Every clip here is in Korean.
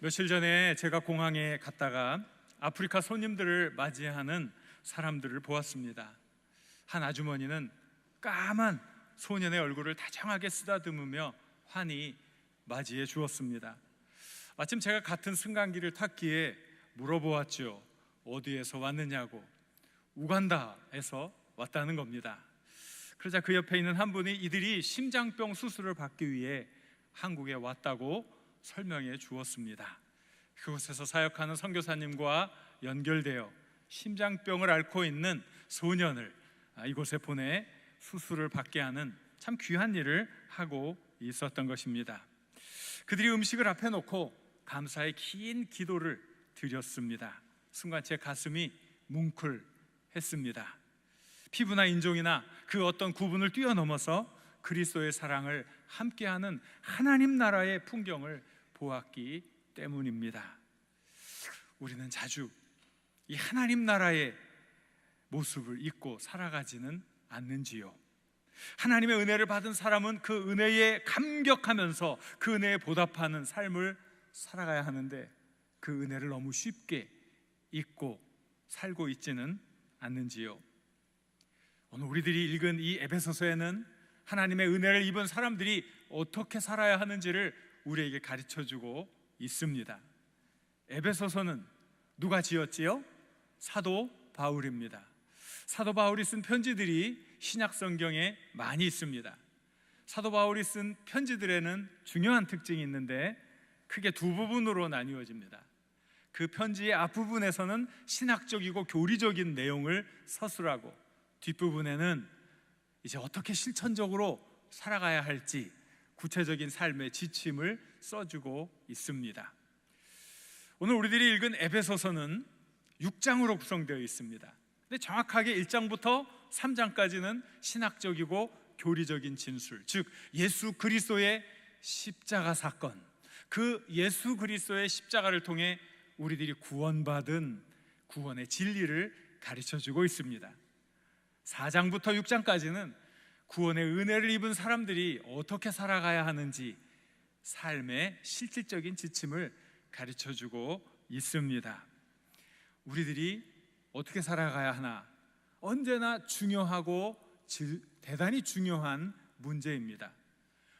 며칠 전에 제가 공항에 갔다가 아프리카 손님들을 맞이하는 사람들을 보았습니다. 한 아주머니는 까만 소년의 얼굴을 다정하게 쓰다듬으며 환히 맞이해 주었습니다. 마침 제가 같은 승강기를 탔기에 물어보았죠. 어디에서 왔느냐고. 우간다에서 왔다는 겁니다. 그러자 그 옆에 있는 한 분이 이들이 심장병 수술을 받기 위해 한국에 왔다고 설명해 주었습니다. 그곳에서 사역하는 선교사님과 연결되어 심장병을 앓고 있는 소년을 이곳에 보내 수술을 받게 하는 참 귀한 일을 하고 있었던 것입니다. 그들이 음식을 앞에 놓고 감사의 긴 기도를 드렸습니다. 순간 제 가슴이 뭉클했습니다. 피부나 인종이나 그 어떤 구분을 뛰어넘어서 그리스도의 사랑을 함께하는 하나님 나라의 풍경을 보았기 때문입니다. 우리는 자주 이 하나님 나라의 모습을 잊고 살아가지는 않는지요? 하나님의 은혜를 받은 사람은 그 은혜에 감격하면서 그 은혜에 보답하는 삶을 살아가야 하는데 그 은혜를 너무 쉽게 잊고 살고 있지는 않는지요? 오늘 우리들이 읽은 이 에베소서에는 하나님의 은혜를 입은 사람들이 어떻게 살아야 하는지를 우리에게 가르쳐주고 있습니다. 에베소서는 누가 지었지요? 사도 바울입니다. 사도 바울이 쓴 편지들이 신약 성경에 많이 있습니다. 사도 바울이 쓴 편지들에는 중요한 특징이 있는데 크게 두 부분으로 나뉘어집니다. 그 편지의 앞부분에서는 신학적이고 교리적인 내용을 서술하고 뒷부분에는 이제 어떻게 실천적으로 살아가야 할지 구체적인 삶의 지침을 써주고 있습니다. 오늘 우리들이 읽은 에베소서는 6장으로 구성되어 있습니다. 근데 정확하게 1장부터 3장까지는 신학적이고 교리적인 진술, 즉 예수 그리스도의 십자가 사건, 그 예수 그리스도의 십자가를 통해 우리들이 구원받은 구원의 진리를 가르쳐주고 있습니다. 4장부터 6장까지는 구원의 은혜를 입은 사람들이 어떻게 살아가야 하는지 삶의 실질적인 지침을 가르쳐주고 있습니다. 우리들이 어떻게 살아가야 하나 언제나 중요하고 대단히 중요한 문제입니다.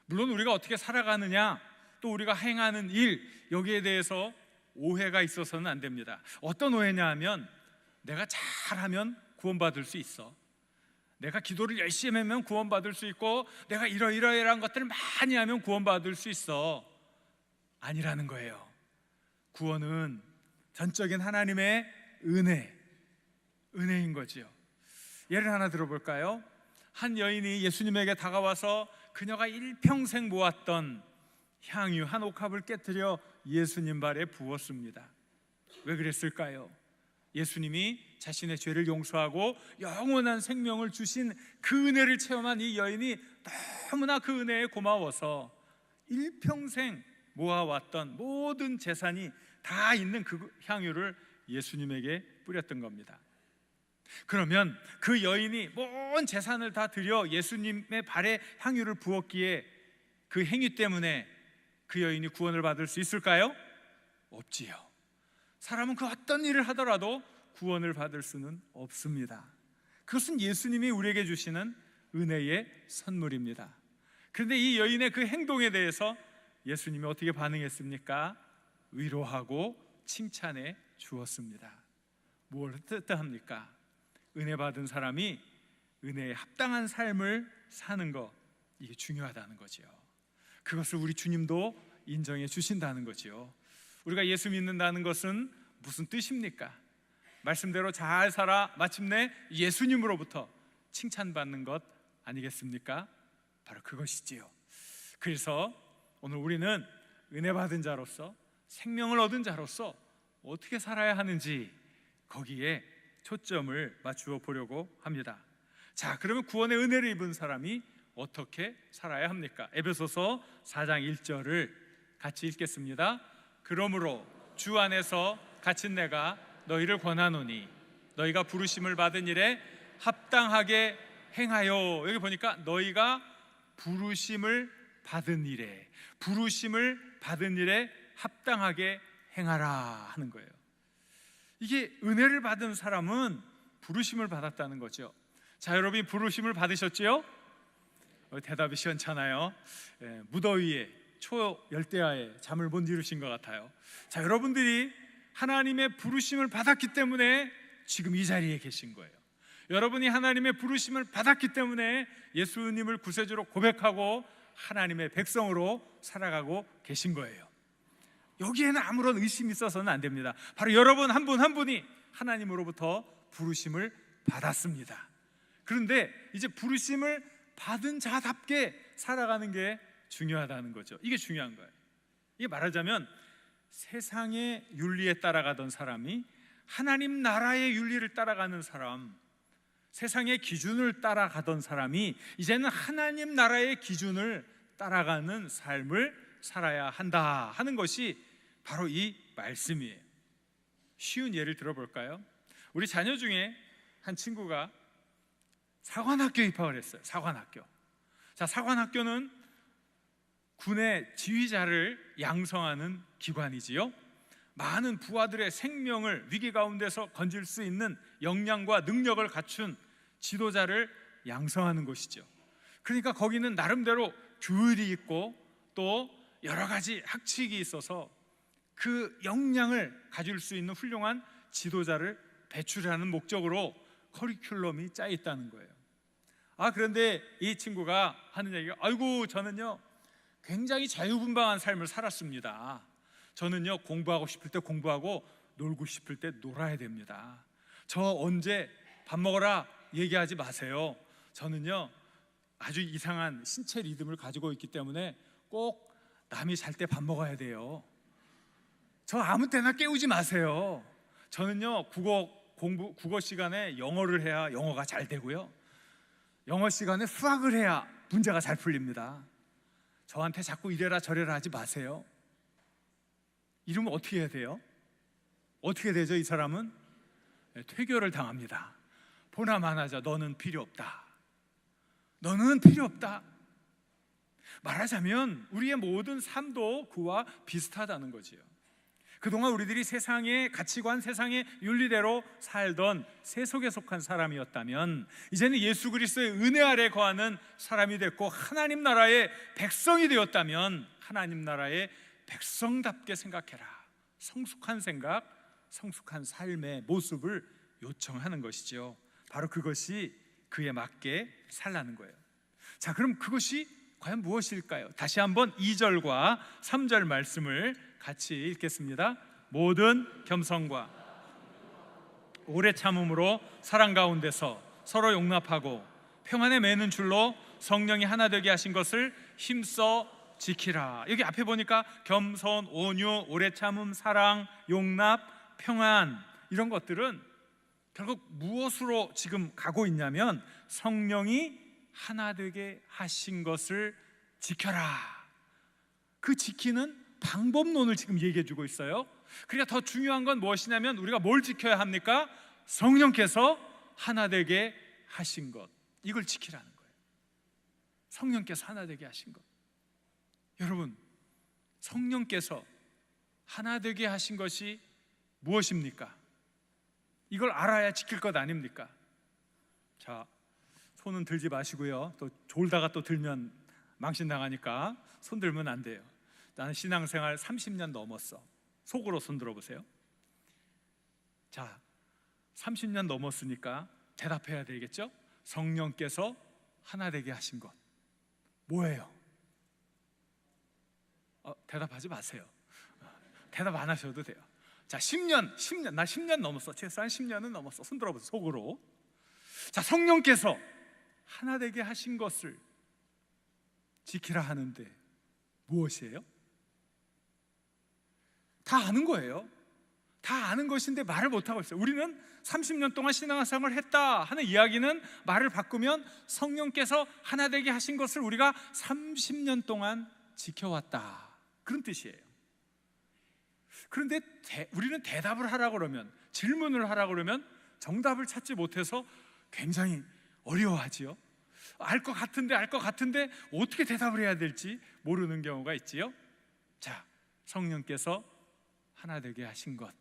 물론 우리가 어떻게 살아가느냐, 또 우리가 행하는 일, 여기에 대해서 오해가 있어서는 안 됩니다. 어떤 오해냐 하면 내가 잘하면 구원받을 수 있어, 내가 기도를 열심히 하면 구원받을 수 있고, 내가 이러이러한 것들을 많이 하면 구원받을 수 있어, 아니라는 거예요. 구원은 전적인 하나님의 은혜인 거지요. 예를 하나 들어볼까요? 한 여인이 예수님에게 다가와서 그녀가 일평생 모았던 향유 한 옥합을 깨뜨려 예수님 발에 부었습니다. 왜 그랬을까요? 예수님이 자신의 죄를 용서하고 영원한 생명을 주신 그 은혜를 체험한 이 여인이 너무나 그 은혜에 고마워서 일평생 모아왔던 모든 재산이 다 있는 그 향유를 예수님에게 뿌렸던 겁니다. 그러면 그 여인이 온 재산을 다 들여 예수님의 발에 향유를 부었기에 그 행위 때문에 그 여인이 구원을 받을 수 있을까요? 없지요. 사람은 그 어떤 일을 하더라도 구원을 받을 수는 없습니다. 그것은 예수님이 우리에게 주시는 은혜의 선물입니다. 그런데 이 여인의 그 행동에 대해서 예수님이 어떻게 반응했습니까? 위로하고 칭찬해 주었습니다. 뭘 뜻합니까? 은혜 받은 사람이 은혜에 합당한 삶을 사는 것, 이게 중요하다는 거죠. 그것을 우리 주님도 인정해 주신다는 거죠. 우리가 예수 믿는다는 것은 무슨 뜻입니까? 말씀대로 잘 살아 마침내 예수님으로부터 칭찬받는 것 아니겠습니까? 바로 그것이지요. 그래서 오늘 우리는 은혜 받은 자로서, 생명을 얻은 자로서 어떻게 살아야 하는지 거기에 초점을 맞추어 보려고 합니다. 자, 그러면 구원의 은혜를 입은 사람이 어떻게 살아야 합니까? 에베소서 4장 1절을 같이 읽겠습니다. 그러므로 주 안에서 갇힌 내가 너희를 권하노니 너희가 부르심을 받은 일에 합당하게 행하여. 여기 보니까 너희가 부르심을 받은 일에 합당하게 행하라 하는 거예요. 이게 은혜를 받은 사람은 부르심을 받았다는 거죠. 자, 여러분이 부르심을 받으셨지요? 대답이 시원찮아요. 무더위에 초열대야에 잠을 못 이루신 것 같아요. 자, 여러분들이 하나님의 부르심을 받았기 때문에 지금 이 자리에 계신 거예요. 여러분이 하나님의 부르심을 받았기 때문에 예수님을 구세주로 고백하고 하나님의 백성으로 살아가고 계신 거예요. 여기에는 아무런 의심이 있어서는 안 됩니다. 바로 여러분 한 분 한 분이 하나님으로부터 부르심을 받았습니다. 그런데 이제 부르심을 받은 자답게 살아가는 게 중요하다는 거죠. 이게 중요한 거예요. 이게 말하자면 세상의 윤리에 따라가던 사람이 하나님 나라의 윤리를 따라가는 사람, 세상의 기준을 따라가던 사람이 이제는 하나님 나라의 기준을 따라가는 삶을 살아야 한다 하는 것이 바로 이 말씀이에요. 쉬운 예를 들어볼까요? 우리 자녀 중에 한 친구가 사관학교에 입학을 했어요. 사관학교. 자, 사관학교는 군의 지휘자를 양성하는 기관이지요. 많은 부하들의 생명을 위기 가운데서 건질 수 있는 역량과 능력을 갖춘 지도자를 양성하는 곳이죠. 그러니까 거기는 나름대로 규율이 있고 또 여러 가지 학칙이 있어서 그 역량을 가질 수 있는 훌륭한 지도자를 배출하는 목적으로 커리큘럼이 짜 있다는 거예요. 그런데 이 친구가 하는 얘기가, 아이고 저는요 굉장히 자유분방한 삶을 살았습니다. 저는요 공부하고 싶을 때 공부하고 놀고 싶을 때 놀아야 됩니다. 저 언제 밥 먹어라 얘기하지 마세요. 저는요 아주 이상한 신체 리듬을 가지고 있기 때문에 꼭 남이 잘 때 밥 먹어야 돼요. 저 아무 때나 깨우지 마세요. 저는요 국어 시간에 영어를 해야 영어가 잘 되고요, 영어 시간에 수학을 해야 문제가 잘 풀립니다. 저한테 자꾸 이래라 저래라 하지 마세요. 이러면 어떻게 해야 돼요? 어떻게 되죠? 이 사람은 퇴교를 당합니다. 보나 마나자 너는 필요 없다. 너는 필요 없다. 말하자면 우리의 모든 삶도 그와 비슷하다는 거지요. 그동안 우리들이 세상의 가치관, 세상의 윤리대로 살던 세속에 속한 사람이었다면 이제는 예수 그리스도의 은혜 아래 거하는 사람이 됐고 하나님 나라의 백성이 되었다면 하나님 나라의 백성답게 생각해라. 성숙한 생각, 성숙한 삶의 모습을 요청하는 것이죠. 바로 그것이 그에 맞게 살라는 거예요. 자, 그럼 그것이 과연 무엇일까요? 다시 한번 2절과 3절 말씀을 같이 읽겠습니다. 모든 겸손과 오래 참음으로 사랑 가운데서 서로 용납하고 평안에 매는 줄로 성령이 하나 되게 하신 것을 힘써 지키라. 여기 앞에 보니까 겸손, 온유, 오래 참음, 사랑, 용납, 평안, 이런 것들은 결국 무엇으로 지금 가고 있냐면 성령이 하나 되게 하신 것을 지켜라. 그 지키는 방법론을 지금 얘기해 주고 있어요. 그러니까 더 중요한 건 무엇이냐면 우리가 뭘 지켜야 합니까? 성령께서 하나 되게 하신 것, 이걸 지키라는 거예요. 성령께서 하나 되게 하신 것. 여러분, 성령께서 하나 되게 하신 것이 무엇입니까? 이걸 알아야 지킬 것 아닙니까? 자, 손은 들지 마시고요. 또 졸다가 또 들면 망신당하니까 손 들면 안 돼요. 나는 신앙생활 30년 넘었어. 속으로 손 들어보세요. 자, 30년 넘었으니까 대답해야 되겠죠? 성령께서 하나 되게 하신 것 뭐예요? 대답하지 마세요. 대답 안 하셔도 돼요. 자, 10년, 나 10년 넘었어. 최소한 10년은 넘었어. 손 들어보세요. 속으로. 자, 성령께서 하나 되게 하신 것을 지키라 하는데 무엇이에요? 다 아는 거예요. 다 아는 것인데 말을 못하고 있어요. 우리는 30년 동안 신앙생활을 했다 하는 이야기는 말을 바꾸면 성령께서 하나 되게 하신 것을 우리가 30년 동안 지켜왔다, 그런 뜻이에요. 그런데 우리는 대답을 하라고 그러면, 질문을 하라고 그러면 정답을 찾지 못해서 굉장히 어려워하지요. 알 것 같은데 어떻게 대답을 해야 될지 모르는 경우가 있지요. 자, 성령께서 하나 되게 하신 것,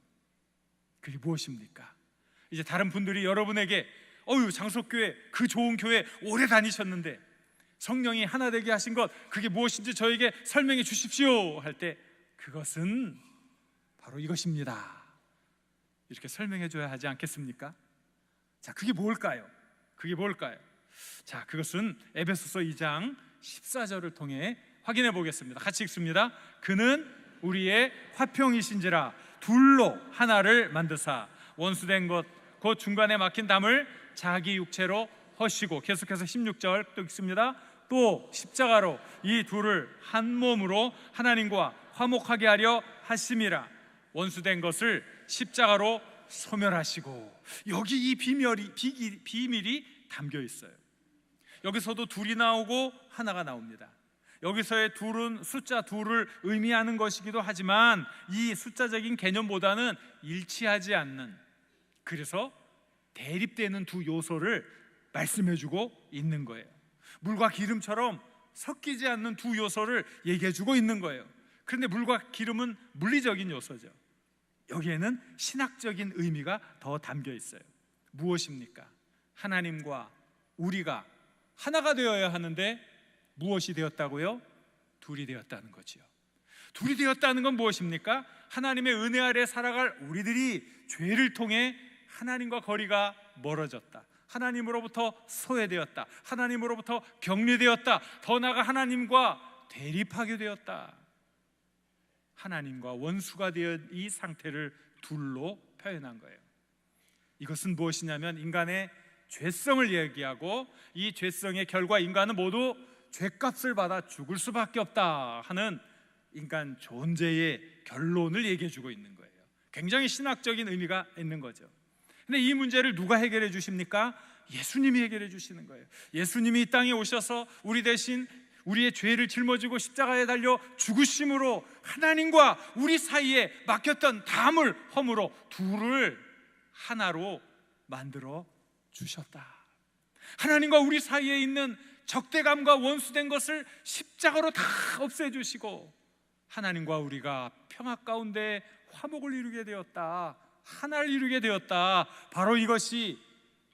그게 무엇입니까? 이제 다른 분들이 여러분에게 장석교회, 그 좋은 교회 오래 다니셨는데 성령이 하나 되게 하신 것, 그게 무엇인지 저에게 설명해 주십시오 할 때, 그것은 바로 이것입니다, 이렇게 설명해 줘야 하지 않겠습니까? 자, 그게 뭘까요? 자, 그것은 에베소서 2장 14절을 통해 확인해 보겠습니다. 같이 읽습니다. 그는 우리의 화평이신지라 둘로 하나를 만드사 원수된 것 곧 중간에 막힌 담을 자기 육체로 허시고, 계속해서 16절 또 읽습니다. 또 십자가로 이 둘을 한 몸으로 하나님과 화목하게 하려 하심이라. 원수된 것을 십자가로 소멸하시고. 여기 이 비밀이 담겨 있어요. 여기서도 둘이 나오고 하나가 나옵니다. 여기서의 둘은 숫자 둘을 의미하는 것이기도 하지만 이 숫자적인 개념보다는 일치하지 않는, 그래서 대립되는 두 요소를 말씀해주고 있는 거예요. 물과 기름처럼 섞이지 않는 두 요소를 얘기해주고 있는 거예요. 그런데 물과 기름은 물리적인 요소죠. 여기에는 신학적인 의미가 더 담겨 있어요. 무엇입니까? 하나님과 우리가 하나가 되어야 하는데 무엇이 되었다고요? 둘이 되었다는 거지요. 둘이 되었다는 건 무엇입니까? 하나님의 은혜 아래 살아갈 우리들이 죄를 통해 하나님과 거리가 멀어졌다, 하나님으로부터 소외되었다, 하나님으로부터 격리되었다, 더 나아가 하나님과 대립하게 되었다. 하나님과 원수가 되어 이 상태를 둘로 표현한 거예요. 이것은 무엇이냐면 인간의 죄성을 얘기하고, 이 죄성의 결과 인간은 모두 죄값을 받아 죽을 수밖에 없다 하는 인간 존재의 결론을 얘기해 주고 있는 거예요. 굉장히 신학적인 의미가 있는 거죠. 근데 이 문제를 누가 해결해 주십니까? 예수님이 해결해 주시는 거예요. 예수님이 이 땅에 오셔서 우리 대신 우리의 죄를 짊어지고 십자가에 달려 죽으심으로 하나님과 우리 사이에 막혔던 담을 허물어 둘을 하나로 만들어 주셨다. 하나님과 우리 사이에 있는 적대감과 원수된 것을 십자가로 다 없애주시고 하나님과 우리가 평화 가운데 화목을 이루게 되었다, 하나를 이루게 되었다. 바로 이것이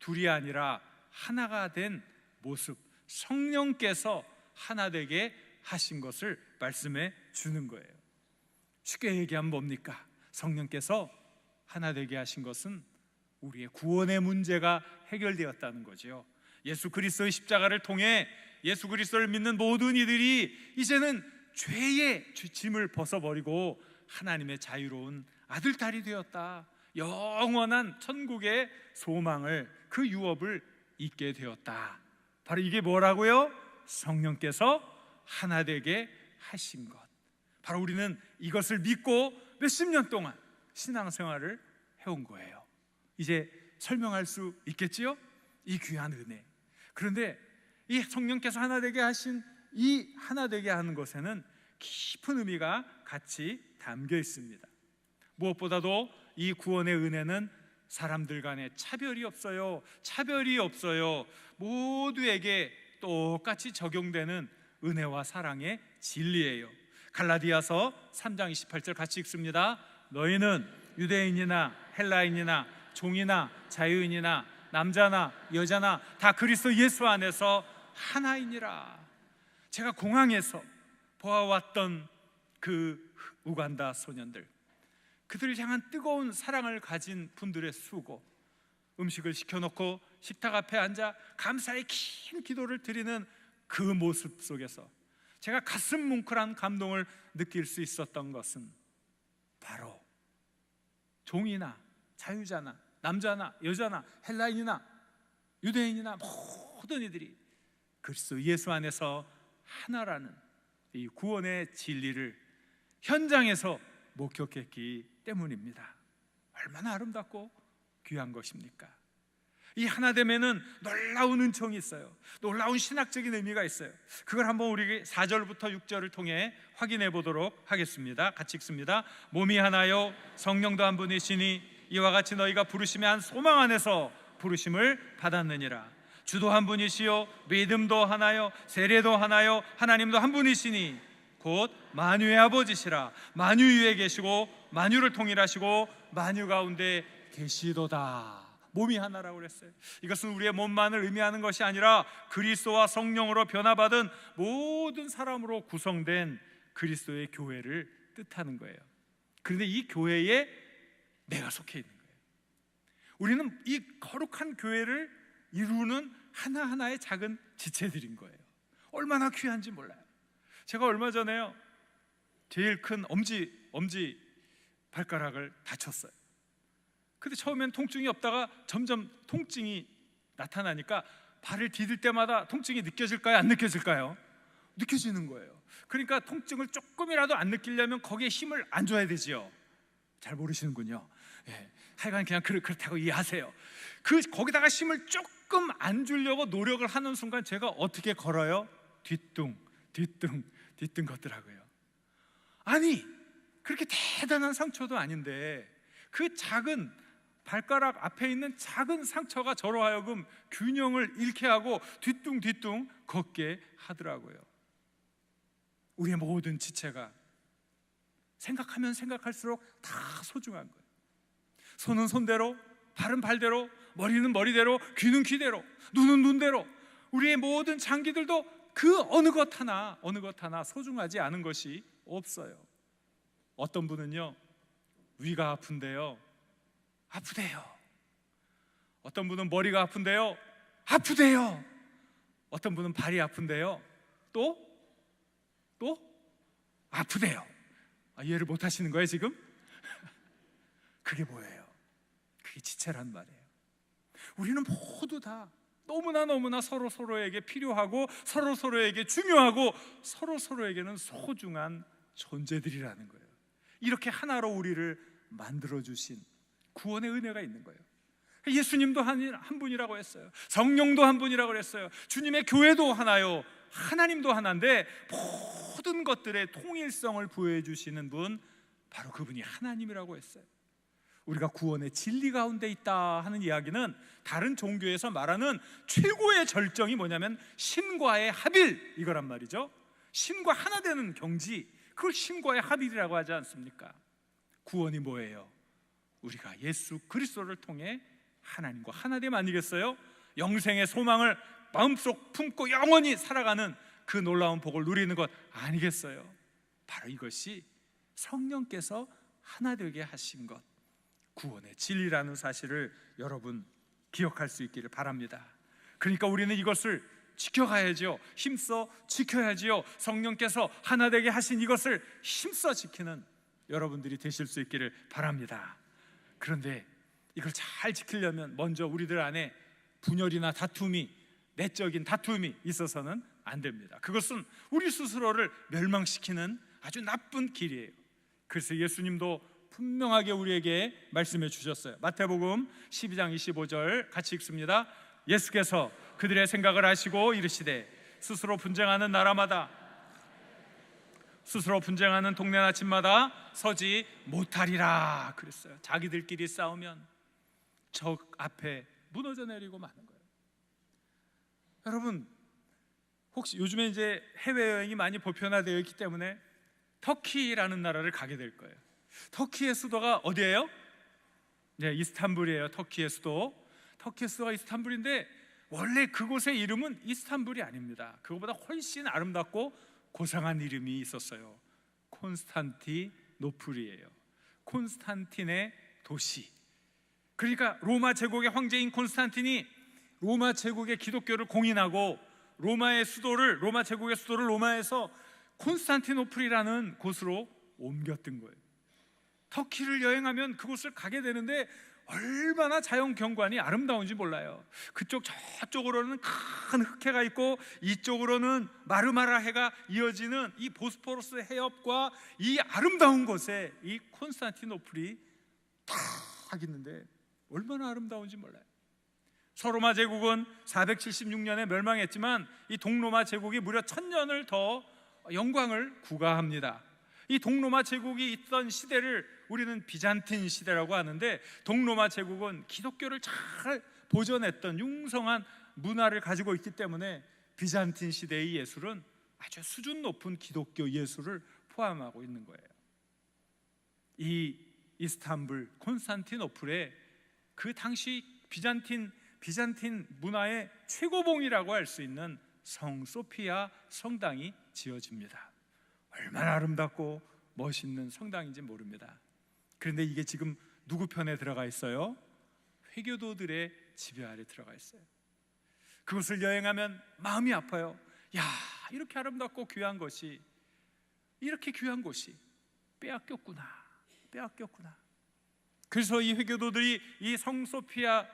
둘이 아니라 하나가 된 모습, 성령께서 하나 되게 하신 것을 말씀해 주는 거예요. 쉽게 얘기하면 뭡니까? 성령께서 하나 되게 하신 것은 우리의 구원의 문제가 해결되었다는 거죠. 예수 그리스도의 십자가를 통해 예수 그리스도를 믿는 모든 이들이 이제는 죄의 짐을 벗어버리고 하나님의 자유로운 아들, 딸이 되었다. 영원한 천국의 소망을, 그 유업을 잊게 되었다. 바로 이게 뭐라고요? 성령께서 하나 되게 하신 것. 바로 우리는 이것을 믿고 몇십 년 동안 신앙생활을 해온 거예요. 이제 설명할 수 있겠지요? 이 귀한 은혜. 그런데 이 성령께서 하나 되게 하신 이 하나 되게 하는 것에는 깊은 의미가 같이 담겨 있습니다. 무엇보다도 이 구원의 은혜는 사람들 간에 차별이 없어요. 모두에게 똑같이 적용되는 은혜와 사랑의 진리예요. 갈라디아서 3장 28절 같이 읽습니다. 너희는 유대인이나 헬라인이나 종이나 자유인이나 남자나 여자나 다 그리스도 예수 안에서 하나이니라. 제가 공항에서 보아왔던 그 우간다 소년들, 그들을 향한 뜨거운 사랑을 가진 분들의 수고, 음식을 시켜놓고 식탁 앞에 앉아 감사의 긴 기도를 드리는 그 모습 속에서 제가 가슴 뭉클한 감동을 느낄 수 있었던 것은 바로 종이나 자유자나 남자나 여자나 헬라인이나 유대인이나 모든 이들이 그리스도 예수 안에서 하나라는 이 구원의 진리를 현장에서 목격했기 때문입니다. 얼마나 아름답고 귀한 것입니까? 이 하나됨에는 놀라운 은총이 있어요. 놀라운 신학적인 의미가 있어요. 그걸 한번 우리 4절부터 6절을 통해 확인해 보도록 하겠습니다. 같이 읽습니다. 몸이 하나요 성령도 한 분이시니 이와 같이 너희가 부르심의 한 소망 안에서 부르심을 받았느니라. 주도 한 분이시요 믿음도 하나요 세례도 하나요 하나님도 한 분이시니 곧 만유의 아버지시라. 만유 위에 계시고 만유를 통일하시고 만유 가운데 계시도다. 몸이 하나라고 그랬어요. 이것은 우리의 몸만을 의미하는 것이 아니라 그리스도와 성령으로 변화받은 모든 사람으로 구성된 그리스도의 교회를 뜻하는 거예요. 그런데 이 교회에 내가 속해 있는 거예요. 우리는 이 거룩한 교회를 이루는 하나하나의 작은 지체들인 거예요. 얼마나 귀한지 몰라요. 제가 얼마 전에요, 제일 큰 엄지 발가락을 다쳤어요. 근데 처음엔 통증이 없다가 점점 통증이 나타나니까 발을 디딜 때마다 통증이 느껴질까요? 안 느껴질까요? 느껴지는 거예요. 그러니까 통증을 조금이라도 안 느끼려면 거기에 힘을 안 줘야 되지요. 잘 모르시는군요. 예, 하여간 그냥 그렇다고 이해하세요. 거기다가 힘을 조금 안 주려고 노력을 하는 순간 제가 어떻게 걸어요? 뒤뚱 걷더라고요. 아니, 그렇게 대단한 상처도 아닌데 그 작은 발가락 앞에 있는 작은 상처가 저로 하여금 균형을 잃게 하고 뒤뚱 걷게 하더라고요. 우리의 모든 지체가 생각하면 생각할수록 다 소중한 거예요. 손은 손대로, 발은 발대로, 머리는 머리대로, 귀는 귀대로, 눈은 눈대로, 우리의 모든 장기들도 그 어느 것 하나 소중하지 않은 것이 없어요. 어떤 분은요, 위가 아픈데요, 아프대요. 어떤 분은 머리가 아픈데요, 아프대요. 어떤 분은 발이 아픈데요, 또 아프대요. 이해를 못 하시는 거예요 지금? 그게 뭐예요? 그게 지체란 말이에요. 우리는 모두 다 너무나 서로에게 필요하고 서로에게 중요하고 서로에게는 소중한 존재들이라는 거예요. 이렇게 하나로 우리를 만들어주신 구원의 은혜가 있는 거예요. 예수님도 한 분이라고 했어요. 성령도 한 분이라고 했어요. 주님의 교회도 하나요. 하나님도 하나인데 모든 것들의 통일성을 부여해 주시는 분, 바로 그분이 하나님이라고 했어요. 우리가 구원의 진리 가운데 있다 하는 이야기는 다른 종교에서 말하는 최고의 절정이 뭐냐면 신과의 합일, 이거란 말이죠. 신과 하나 되는 경지, 그걸 신과의 합일이라고 하지 않습니까? 구원이 뭐예요? 우리가 예수 그리스도를 통해 하나님과 하나됨 아니겠어요? 영생의 소망을 마음속 품고 영원히 살아가는 그 놀라운 복을 누리는 것 아니겠어요? 바로 이것이 성령께서 하나 되게 하신 것, 구원의 진리라는 사실을 여러분 기억할 수 있기를 바랍니다. 그러니까 우리는 이것을 지켜가야죠. 힘써 지켜야지요. 성령께서 하나 되게 하신 이것을 힘써 지키는 여러분들이 되실 수 있기를 바랍니다. 그런데 이걸 잘 지키려면 먼저 우리들 안에 분열이나 다툼이, 내적인 다툼이 있어서는 안 됩니다. 그것은 우리 스스로를 멸망시키는 아주 나쁜 길이에요. 그래서 예수님도 분명하게 우리에게 말씀해 주셨어요. 마태복음 12장 25절 같이 읽습니다. 예수께서 그들의 생각을 아시고 이르시되 스스로 분쟁하는 나라마다, 스스로 분쟁하는 동네나 집마다 서지 못하리라 그랬어요. 자기들끼리 싸우면 적 앞에 무너져 내리고 마는 거예요. 여러분, 혹시 요즘에 이제 해외여행이 많이 보편화되어 있기 때문에 터키라는 나라를 가게 될 거예요. 터키의 수도가 어디예요? 네, 이스탄불이에요. 터키의 수도가 이스탄불인데 원래 그곳의 이름은 이스탄불이 아닙니다. 그것보다 훨씬 아름답고 고상한 이름이 있었어요. 콘스탄티노플이에요. 콘스탄틴의 도시. 그러니까 로마 제국의 황제인 콘스탄틴이 로마 제국의 기독교를 공인하고 로마 제국의 수도를 로마에서 콘스탄티노플이라는 곳으로 옮겼던 거예요. 터키를 여행하면 그곳을 가게 되는데 얼마나 자연 경관이 아름다운지 몰라요. 저쪽으로는 큰 흑해가 있고 이쪽으로는 마르마라 해가 이어지는 이 보스포러스 해협과 이 아름다운 곳에 이 콘스탄티노플이 딱 있는데 얼마나 아름다운지 몰라요. 서로마 제국은 476년에 멸망했지만 이 동로마 제국이 무려 1000년을 더 영광을 구가합니다. 이 동로마 제국이 있던 시대를 우리는 비잔틴 시대라고 하는데, 동로마 제국은 기독교를 잘 보존했던 융성한 문화를 가지고 있기 때문에 비잔틴 시대의 예술은 아주 수준 높은 기독교 예술을 포함하고 있는 거예요. 이 이스탄불 콘스탄티노플에 그 당시 비잔틴 문화의 최고봉이라고 할 수 있는 성 소피아 성당이 지어집니다. 얼마나 아름답고 멋있는 성당인지 모릅니다. 그런데 이게 지금 누구 편에 들어가 있어요? 회교도들의 지배 아래 들어가 있어요. 그곳을 여행하면 마음이 아파요. 야, 이렇게 아름답고 귀한 것이, 이렇게 귀한 곳이 빼앗겼구나. 그래서 이 회교도들이 이 성소피아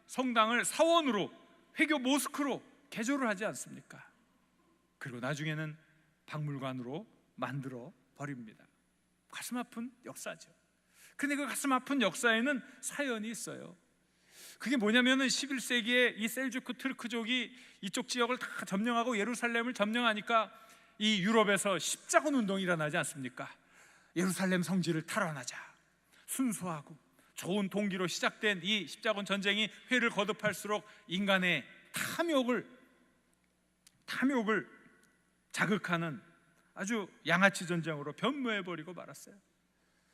성당을 사원으로, 회교 모스크로 개조를 하지 않습니까? 그리고 나중에는 박물관으로 만들어 버립니다. 가슴 아픈 역사죠. 근데 그 가슴 아픈 역사에는 사연이 있어요. 그게 뭐냐면은 11세기에 이 셀주크 트르크족이 이쪽 지역을 다 점령하고 예루살렘을 점령하니까 이 유럽에서 십자군 운동이 일어나지 않습니까? 예루살렘 성지를 탈환하자, 순수하고 좋은 동기로 시작된 이 십자군 전쟁이 회를 거듭할수록 인간의 탐욕을 자극하는 아주 양아치 전쟁으로 변모해버리고 말았어요.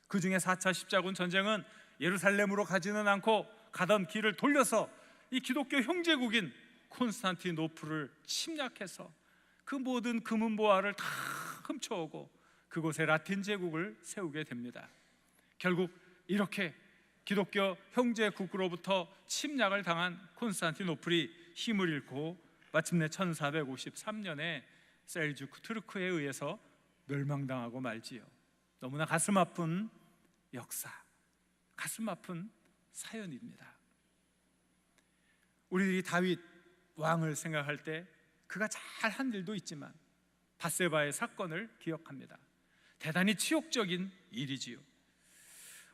그 중에 4차 십자군 전쟁은 예루살렘으로 가지는 않고 가던 길을 돌려서 이 기독교 형제국인 콘스탄티노플을 침략해서 그 모든 금은보화를 다 훔쳐오고 그곳에 라틴 제국을 세우게 됩니다. 결국 이렇게 기독교 형제국으로부터 침략을 당한 콘스탄티노플이 힘을 잃고 마침내 1453년에 셀주크 투르크에 의해서 멸망당하고 말지요. 너무나 가슴 아픈 역사, 가슴 아픈 사연입니다. 우리들이 다윗 왕을 생각할 때 그가 잘한 일도 있지만 밧세바의 사건을 기억합니다. 대단히 치욕적인 일이지요.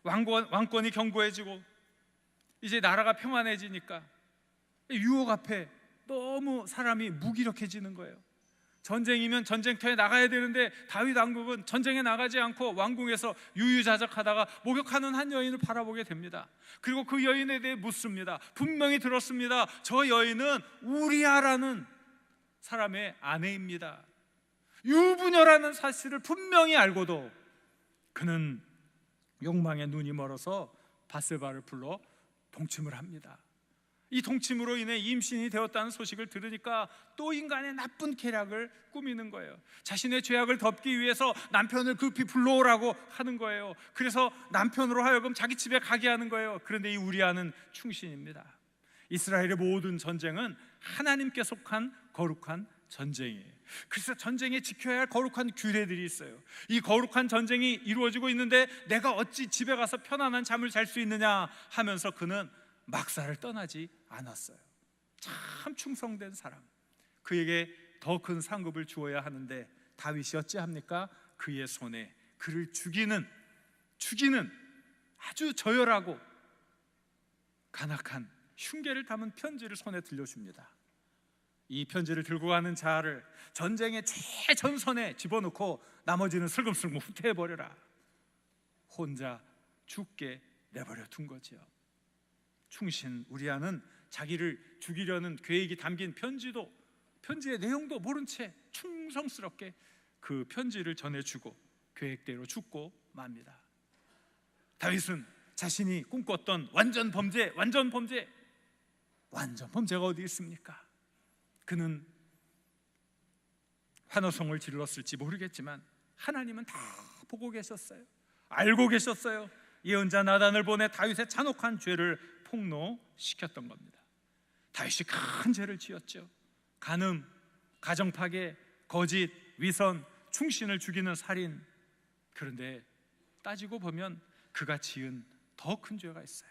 왕권이 견고해지고 이제 나라가 평안해지니까 유혹 앞에 너무 사람이 무기력해지는 거예요. 전쟁이면 전쟁터에 나가야 되는데 다윗 왕국은 전쟁에 나가지 않고 왕궁에서 유유자적하다가 목욕하는 한 여인을 바라보게 됩니다. 그리고 그 여인에 대해 묻습니다. 분명히 들었습니다. 저 여인은 우리아라는 사람의 아내입니다. 유부녀라는 사실을 분명히 알고도 그는 욕망에 눈이 멀어서 밧세바를 불러 동침을 합니다. 이 동침으로 인해 임신이 되었다는 소식을 들으니까 또 인간의 나쁜 계략을 꾸미는 거예요. 자신의 죄악을 덮기 위해서 남편을 급히 불러오라고 하는 거예요. 그래서 남편으로 하여금 자기 집에 가게 하는 거예요. 그런데 이 우리아는 충신입니다. 이스라엘의 모든 전쟁은 하나님께 속한 거룩한 전쟁이에요. 그래서 전쟁에 지켜야 할 거룩한 규례들이 있어요. 이 거룩한 전쟁이 이루어지고 있는데 내가 어찌 집에 가서 편안한 잠을 잘 수 있느냐 하면서 그는 막사를 떠나지 않았어요. 참 충성된 사람, 그에게 더 큰 상급을 주어야 하는데 다윗이 어찌합니까? 그의 손에 그를 죽이는 아주 저열하고 간악한 흉계를 담은 편지를 손에 들려줍니다. 이 편지를 들고 가는 자를 전쟁의 최전선에 집어넣고 나머지는 슬금슬금 후퇴해버려라. 혼자 죽게 내버려 둔 거지요. 충신 우리아는 자기를 죽이려는 계획이 담긴 편지의 내용도 모른 채 충성스럽게 그 편지를 전해주고 계획대로 죽고 맙니다. 다윗은 자신이 꿈꿨던 완전 범죄가 어디 있습니까? 그는 환호성을 질렀을지 모르겠지만 하나님은 다 보고 계셨어요. 알고 계셨어요. 예언자 나단을 보내 다윗의 잔혹한 죄를 폭로시켰던 겁니다. 다윗이 큰 죄를 지었죠. 간음, 가정파괴, 거짓, 위선, 충신을 죽이는 살인. 그런데 따지고 보면 그가 지은 더 큰 죄가 있어요.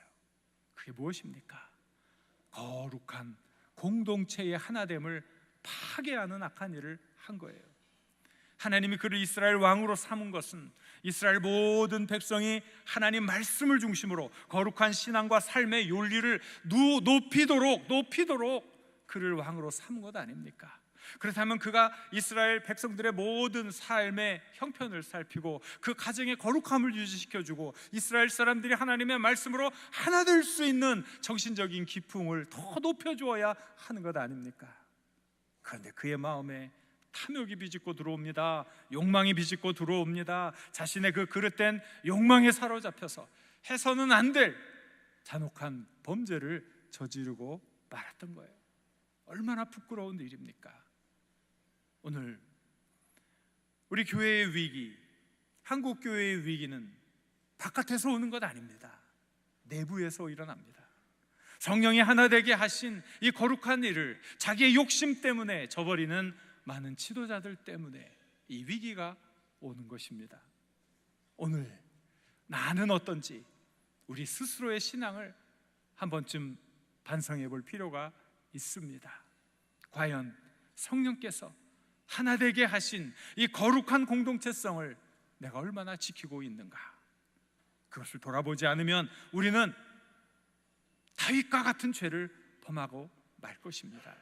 그게 무엇입니까? 거룩한 공동체의 하나됨을 파괴하는 악한 일을 한 거예요. 하나님이 그를 이스라엘 왕으로 삼은 것은 이스라엘 모든 백성이 하나님 말씀을 중심으로 거룩한 신앙과 삶의 윤리를 높이도록 그를 왕으로 삼은 것 아닙니까? 그렇다면 그가 이스라엘 백성들의 모든 삶의 형편을 살피고 그 가정의 거룩함을 유지시켜주고 이스라엘 사람들이 하나님의 말씀으로 하나 될 수 있는 정신적인 기풍을 더 높여주어야 하는 것 아닙니까? 그런데 그의 마음에 탐욕이 비집고 들어옵니다. 욕망이 비집고 들어옵니다. 자신의 그 그릇된 욕망에 사로잡혀서 해서는 안 될 잔혹한 범죄를 저지르고 말았던 거예요. 얼마나 부끄러운 일입니까? 오늘 우리 교회의 위기, 한국 교회의 위기는 바깥에서 오는 것 아닙니다. 내부에서 일어납니다. 성령이 하나 되게 하신 이 거룩한 일을 자기의 욕심 때문에 저버리는 많은 지도자들 때문에 이 위기가 오는 것입니다. 오늘 나는 어떤지 우리 스스로의 신앙을 한 번쯤 반성해 볼 필요가 있습니다. 과연 성령께서 하나 되게 하신 이 거룩한 공동체성을 내가 얼마나 지키고 있는가? 그것을 돌아보지 않으면 우리는 다윗과 같은 죄를 범하고 말 것입니다.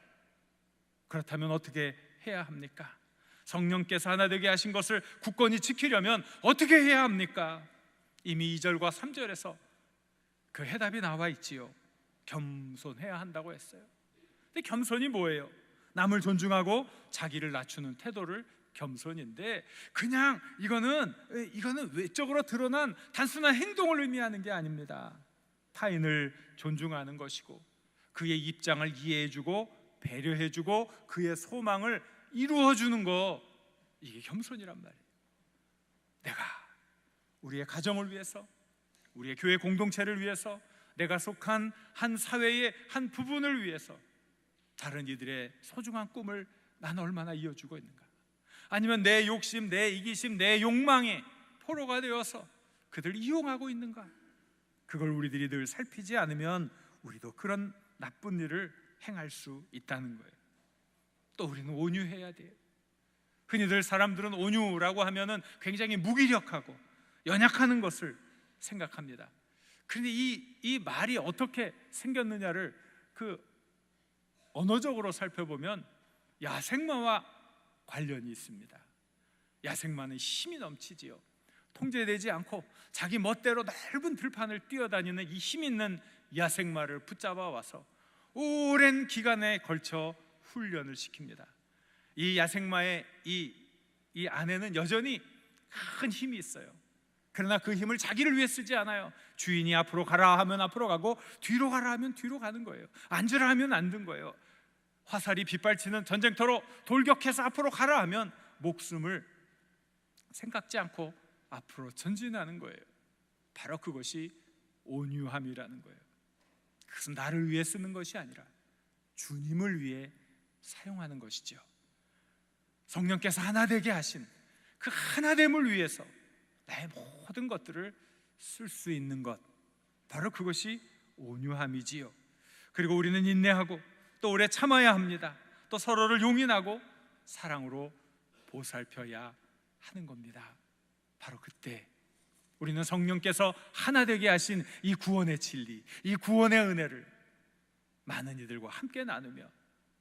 그렇다면 어떻게 해야 합니까? 성령께서 하나 되게 하신 것을 굳건히 지키려면 어떻게 해야 합니까? 이미 2절과 3절에서 그 해답이 나와 있지요. 겸손해야 한다고 했어요. 근데 겸손이 뭐예요? 남을 존중하고 자기를 낮추는 태도를 겸손인데, 그냥 이거는 외적으로 드러난 단순한 행동을 의미하는 게 아닙니다. 타인을 존중하는 것이고 그의 입장을 이해해주고 배려해주고 그의 소망을 이루어주는 거, 이게 겸손이란 말이에요. 내가 우리의 가정을 위해서, 우리의 교회 공동체를 위해서, 내가 속한 한 사회의 한 부분을 위해서 다른 이들의 소중한 꿈을 난 얼마나 이어주고 있는가? 아니면 내 욕심, 내 이기심, 내 욕망에 포로가 되어서 그들을 이용하고 있는가? 그걸 우리들이 늘 살피지 않으면 우리도 그런 나쁜 일을 행할 수 있다는 거예요. 또 우리는 온유해야 돼요. 흔히들 사람들은 온유라고 하면은 굉장히 무기력하고 연약하는 것을 생각합니다. 그런데 이 말이 어떻게 생겼느냐를 그 언어적으로 살펴보면 야생마와 관련이 있습니다. 야생마는 힘이 넘치지요. 통제되지 않고 자기 멋대로 넓은 들판을 뛰어다니는 이 힘 있는 야생마를 붙잡아 와서 오랜 기간에 걸쳐 훈련을 시킵니다. 이 야생마의 이 안에는 여전히 큰 힘이 있어요. 그러나 그 힘을 자기를 위해 쓰지 않아요. 주인이 앞으로 가라 하면 앞으로 가고 뒤로 가라 하면 뒤로 가는 거예요. 앉으라 하면 앉는 거예요. 화살이 빗발치는 전쟁터로 돌격해서 앞으로 가라 하면 목숨을 생각지 않고 앞으로 전진하는 거예요. 바로 그것이 온유함이라는 거예요. 그것은 나를 위해 쓰는 것이 아니라 주님을 위해 사용하는 것이죠. 성령께서 하나 되게 하신 그 하나됨을 위해서 나의 모든 것들을 쓸 수 있는 것, 바로 그것이 온유함이지요. 그리고 우리는 인내하고 또 오래 참아야 합니다. 또 서로를 용인하고 사랑으로 보살펴야 하는 겁니다. 바로 그때 우리는 성령께서 하나 되게 하신 이 구원의 진리, 이 구원의 은혜를 많은 이들과 함께 나누며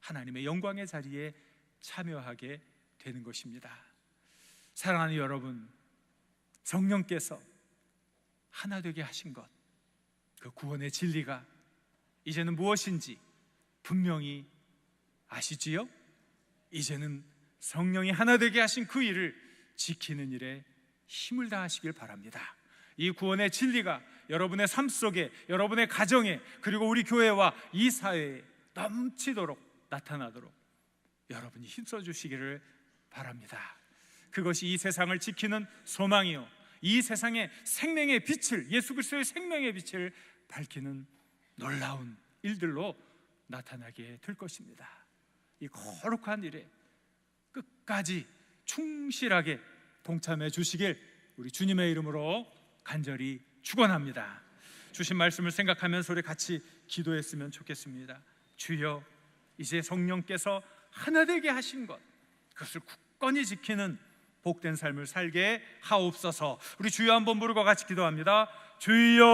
하나님의 영광의 자리에 참여하게 되는 것입니다. 사랑하는 여러분, 성령께서 하나 되게 하신 것, 그 구원의 진리가 이제는 무엇인지 분명히 아시지요? 이제는 성령이 하나 되게 하신 그 일을 지키는 일에 힘을 다하시길 바랍니다. 이 구원의 진리가 여러분의 삶 속에, 여러분의 가정에, 그리고 우리 교회와 이 사회에 넘치도록 나타나도록 여러분이 힘써 주시기를 바랍니다. 그것이 이 세상을 지키는 소망이요, 이 세상의 생명의 빛을, 예수 그리스도의 생명의 빛을 밝히는 놀라운 일들로 나타나게 될 것입니다. 이 거룩한 일에 끝까지 충실하게 동참해 주시길 우리 주님의 이름으로 간절히 축원합니다. 주신 말씀을 생각하면서 우리 같이 기도했으면 좋겠습니다. 주여, 이제 성령께서 하나 되게 하신 것, 그것을 굳건히 지키는 복된 삶을 살게 하옵소서. 우리 주여 한번 부르고 같이 기도합니다. 주여.